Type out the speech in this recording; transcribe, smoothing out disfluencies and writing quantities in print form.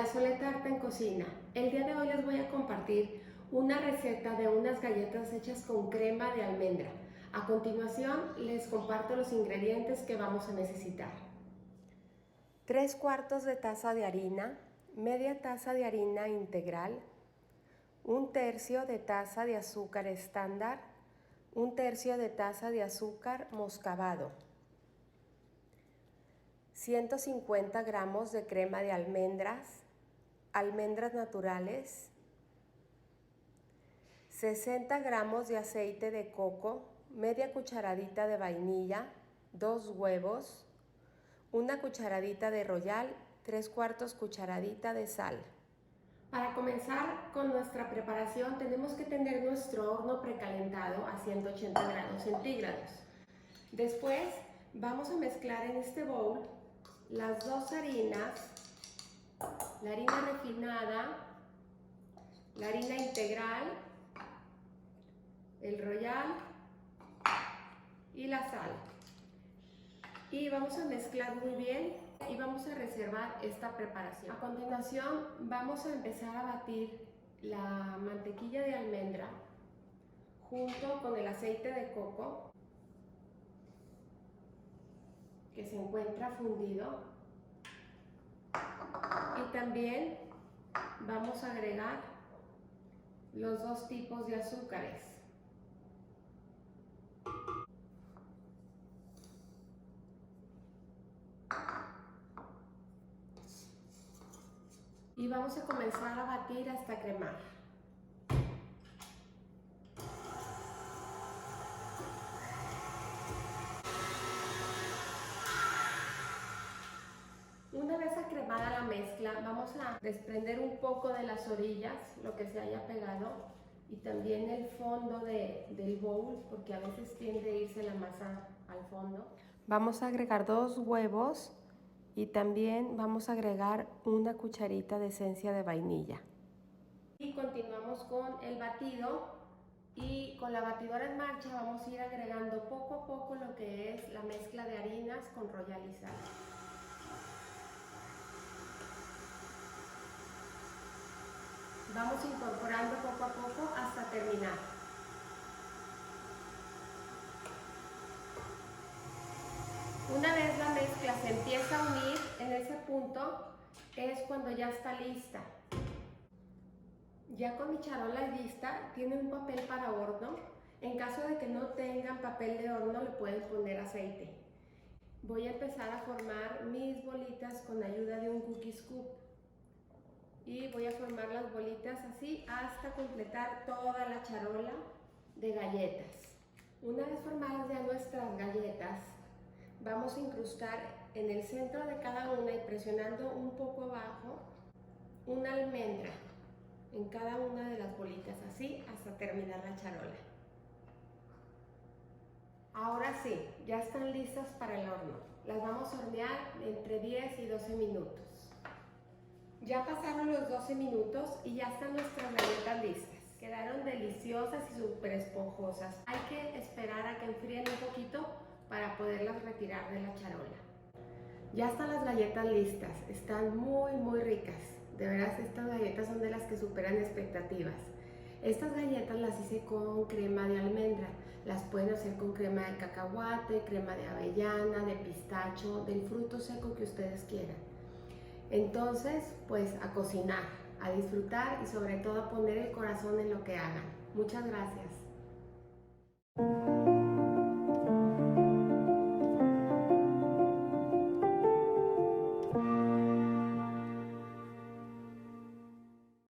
Hola, soy Tarta en Cocina. El día de hoy les voy a compartir una receta de unas galletas hechas con crema de almendra. A continuación les comparto los ingredientes que vamos a necesitar. 3/4 de taza de harina, media taza de harina integral, 1/3 de taza de azúcar estándar, 1/3 de taza de azúcar moscabado, 150 gramos de crema de almendras, almendras naturales, 60 gramos de aceite de coco, media cucharadita de vainilla, 2 huevos, una cucharadita de royal, 3/4 cucharadita de sal. Para comenzar con nuestra preparación tenemos que tener nuestro horno precalentado a 180 grados centígrados. Después vamos a mezclar en este bowl las dos harinas, la harina refinada, la harina integral, el royal y la sal. Y vamos a mezclar muy bien y vamos a reservar esta preparación. A continuación vamos a empezar a batir la mantequilla de almendra junto con el aceite de coco que se encuentra fundido, y también vamos a agregar los dos tipos de azúcares. Y vamos a comenzar a batir hasta cremar. Una vez acremada la mezcla, vamos a desprender un poco de las orillas, lo que se haya pegado, y también el fondo del bowl, porque a veces tiende a irse la masa al fondo. Vamos a agregar 2 huevos y también vamos a agregar una cucharita de esencia de vainilla. Y continuamos con el batido, y con la batidora en marcha vamos a ir agregando poco a poco lo que es la mezcla de harinas con royal y sal. Vamos incorporando poco a poco hasta terminar. Una vez la mezcla se empieza a unir, en ese punto es cuando ya está lista. Ya con mi charola lista, tiene un papel para horno. En caso de que no tengan papel de horno, le pueden poner aceite. Voy a empezar a formar mis bolitas con ayuda de un cookie scoop. Y voy a formar las bolitas así hasta completar toda la charola de galletas. Una vez formadas ya nuestras galletas, vamos a incrustar en el centro de cada una y presionando un poco abajo una almendra en cada una de las bolitas, así hasta terminar la charola. Ahora sí, ya están listas para el horno. Las vamos a hornear entre 10 y 12 minutos. Ya pasaron los 12 minutos y ya están nuestras galletas listas. Quedaron deliciosas y súper esponjosas. Hay que esperar a que enfríen un poquito para poderlas retirar de la charola. Ya están las galletas listas, están muy ricas. De veras, estas galletas son de las que superan expectativas. Estas galletas las hice con crema de almendra. Las pueden hacer con crema de cacahuate, crema de avellana, de pistacho, del fruto seco que ustedes quieran. Entonces, pues a cocinar, a disfrutar y sobre todo a poner el corazón en lo que hagan. Muchas gracias.